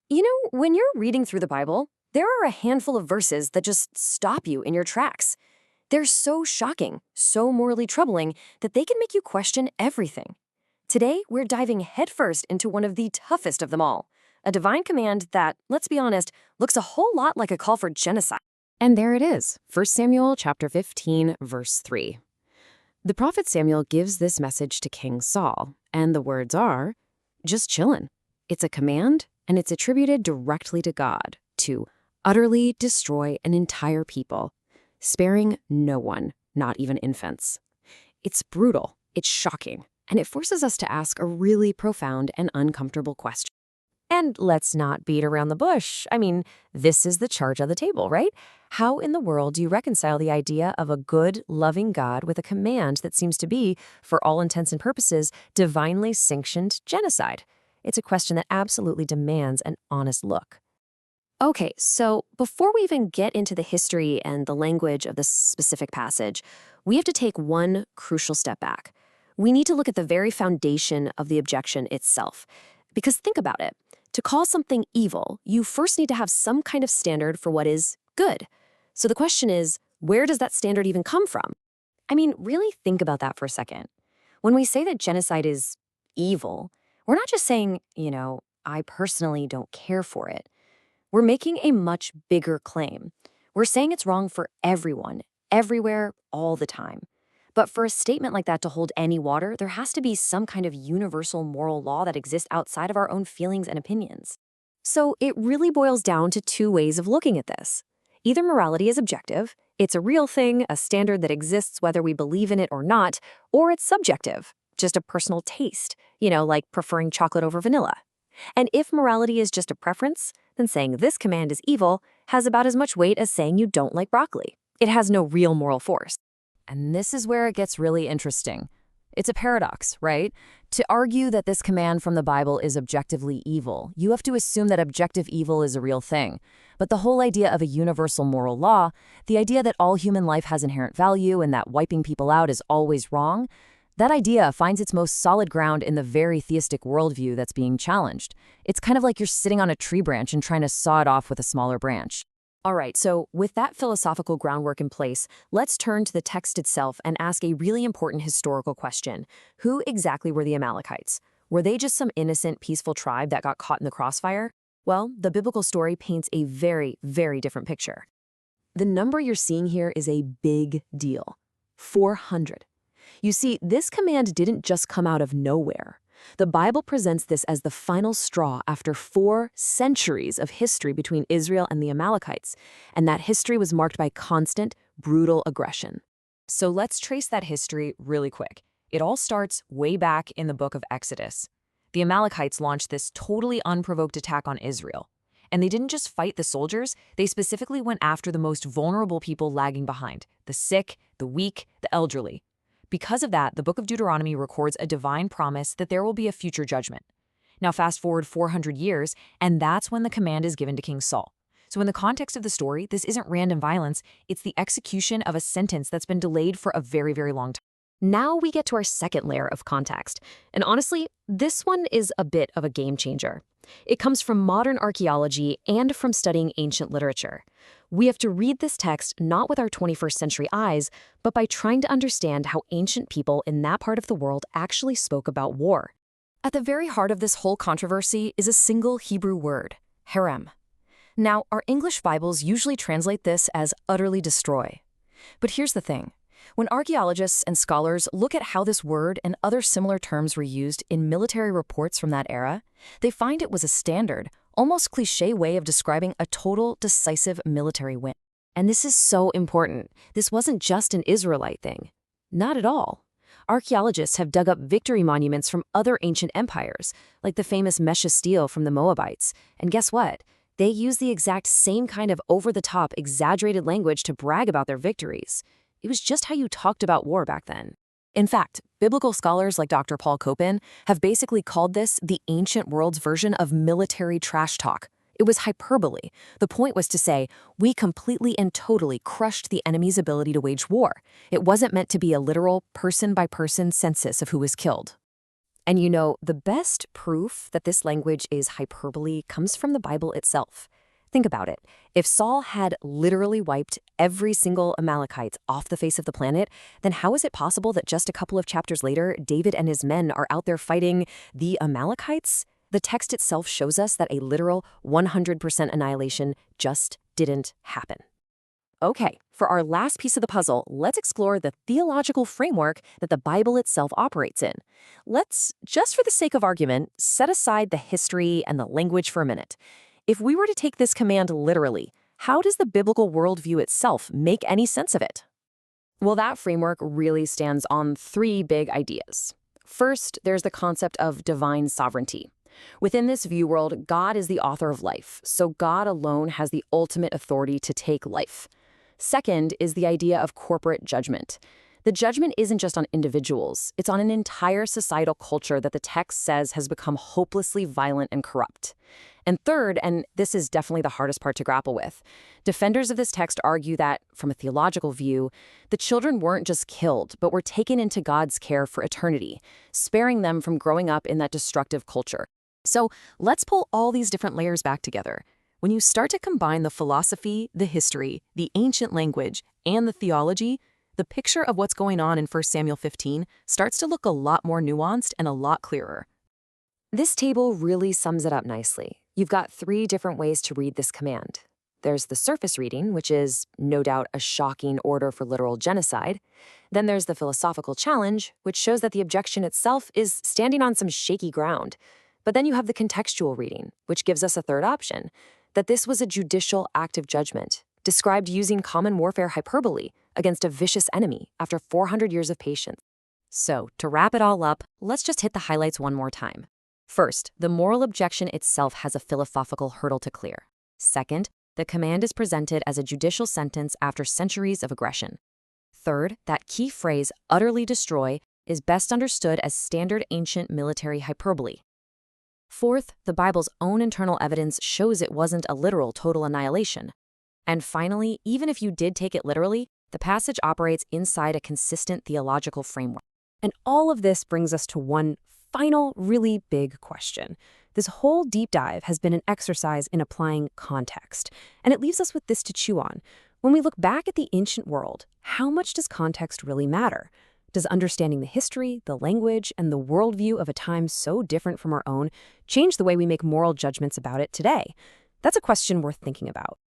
When you're reading through the Bible, there are a handful of verses that just stop you in your tracks. They're so shocking, so morally troubling, that they can make you question everything. Today, we're diving headfirst into one of the toughest of them all, a divine command that, let's be honest, looks a whole lot like a call for genocide. And there it is, 1 Samuel chapter 15, verse 3. The prophet Samuel gives this message to King Saul, and the words are, just chillin'. It's a command, and it's attributed directly to God to utterly destroy an entire people, sparing no one, not even infants. It's brutal, it's shocking, and it forces us to ask a really profound and uncomfortable question. And let's not beat around the bush. This is the charge on the table, right? How in the world do you reconcile the idea of a good, loving God with a command that seems to be, for all intents and purposes, divinely sanctioned genocide? It's a question that absolutely demands an honest look. Okay, so before we even get into the history and the language of this specific passage, we have to take one crucial step back. We need to look at the very foundation of the objection itself. Because think about it. To call something evil, you first need to have some kind of standard for what is good. So the question is, where does that standard even come from? Really think about that for a second. When we say that genocide is evil, we're not just saying, I personally don't care for it. We're making a much bigger claim. We're saying it's wrong for everyone, everywhere, all the time. But for a statement like that to hold any water, there has to be some kind of universal moral law that exists outside of our own feelings and opinions. So it really boils down to two ways of looking at this. Either morality is objective, it's a real thing, a standard that exists whether we believe in it or not, or it's subjective, just a personal taste, like preferring chocolate over vanilla. And if morality is just a preference, then saying this command is evil has about as much weight as saying you don't like broccoli. It has no real moral force. And this is where it gets really interesting. It's a paradox, right? To argue that this command from the Bible is objectively evil, you have to assume that objective evil is a real thing. But the whole idea of a universal moral law, the idea that all human life has inherent value and that wiping people out is always wrong, that idea finds its most solid ground in the very theistic worldview that's being challenged. It's kind of like you're sitting on a tree branch and trying to saw it off with a smaller branch. All right, so with that philosophical groundwork in place, let's turn to the text itself and ask a really important historical question. Who exactly were the Amalekites? Were they just some innocent, peaceful tribe that got caught in the crossfire? Well, the biblical story paints a very, very different picture. The number you're seeing here is a big deal. 400. You see, this command didn't just come out of nowhere. The Bible presents this as the final straw after 4 centuries of history between Israel and the Amalekites, and that history was marked by constant, brutal aggression. So let's trace that history really quick. It all starts way back in the book of Exodus. The Amalekites launched this totally unprovoked attack on Israel. And they didn't just fight the soldiers, they specifically went after the most vulnerable people lagging behind, the sick, the weak, the elderly. Because of that, the book of Deuteronomy records a divine promise that there will be a future judgment. Now fast forward 400 years, and that's when the command is given to King Saul. So in the context of the story, this isn't random violence, it's the execution of a sentence that's been delayed for a very, very long time. Now we get to our second layer of context. And honestly, this one is a bit of a game changer. It comes from modern archaeology and from studying ancient literature. We have to read this text not with our 21st century eyes, but by trying to understand how ancient people in that part of the world actually spoke about war. At the very heart of this whole controversy is a single Hebrew word, herem. Now, our English Bibles usually translate this as utterly destroy. But here's the thing. When archaeologists and scholars look at how this word and other similar terms were used in military reports from that era, they find it was a standard, almost cliché way of describing a total, decisive military win. And this is so important. This wasn't just an Israelite thing. Not at all. Archaeologists have dug up victory monuments from other ancient empires, like the famous Mesha stele from the Moabites. And guess what? They use the exact same kind of over-the-top, exaggerated language to brag about their victories. It was just how you talked about war back then. In fact, biblical scholars like Dr. Paul Copan have basically called this the ancient world's version of military trash talk. It was hyperbole. The point was to say, we completely and totally crushed the enemy's ability to wage war. It wasn't meant to be a literal person-by-person census of who was killed. And you know, the best proof that this language is hyperbole comes from the Bible itself. Think about it. If Saul had literally wiped every single Amalekite off the face of the planet, then how is it possible that just a couple of chapters later, David and his men are out there fighting the Amalekites? The text itself shows us that a literal 100% annihilation just didn't happen. Okay, for our last piece of the puzzle, let's explore the theological framework that the Bible itself operates in. Let's, just for the sake of argument, set aside the history and the language for a minute. If we were to take this command literally, how does the biblical worldview itself make any sense of it? Well, that framework really stands on three big ideas. First, there's the concept of divine sovereignty. Within this view world, God is the author of life, so God alone has the ultimate authority to take life. Second is the idea of corporate judgment. The judgment isn't just on individuals, it's on an entire societal culture that the text says has become hopelessly violent and corrupt. And third, and this is definitely the hardest part to grapple with, defenders of this text argue that, from a theological view, the children weren't just killed, but were taken into God's care for eternity, sparing them from growing up in that destructive culture. So let's pull all these different layers back together. When you start to combine the philosophy, the history, the ancient language, and the theology, the picture of what's going on in 1 Samuel 15 starts to look a lot more nuanced and a lot clearer. This table really sums it up nicely. You've got three different ways to read this command. There's the surface reading, which is no doubt a shocking order for literal genocide. Then there's the philosophical challenge, which shows that the objection itself is standing on some shaky ground. But then you have the contextual reading, which gives us a third option, that this was a judicial act of judgment, described using common warfare hyperbole against a vicious enemy after 400 years of patience. So, to wrap it all up, let's just hit the highlights one more time. First, the moral objection itself has a philosophical hurdle to clear. Second, the command is presented as a judicial sentence after centuries of aggression. Third, that key phrase, utterly destroy, is best understood as standard ancient military hyperbole. Fourth, the Bible's own internal evidence shows it wasn't a literal total annihilation. And finally, even if you did take it literally, the passage operates inside a consistent theological framework. And all of this brings us to one final, really big question. This whole deep dive has been an exercise in applying context, and it leaves us with this to chew on. When we look back at the ancient world, how much does context really matter? Does understanding the history, the language, and the worldview of a time so different from our own change the way we make moral judgments about it today? That's a question worth thinking about.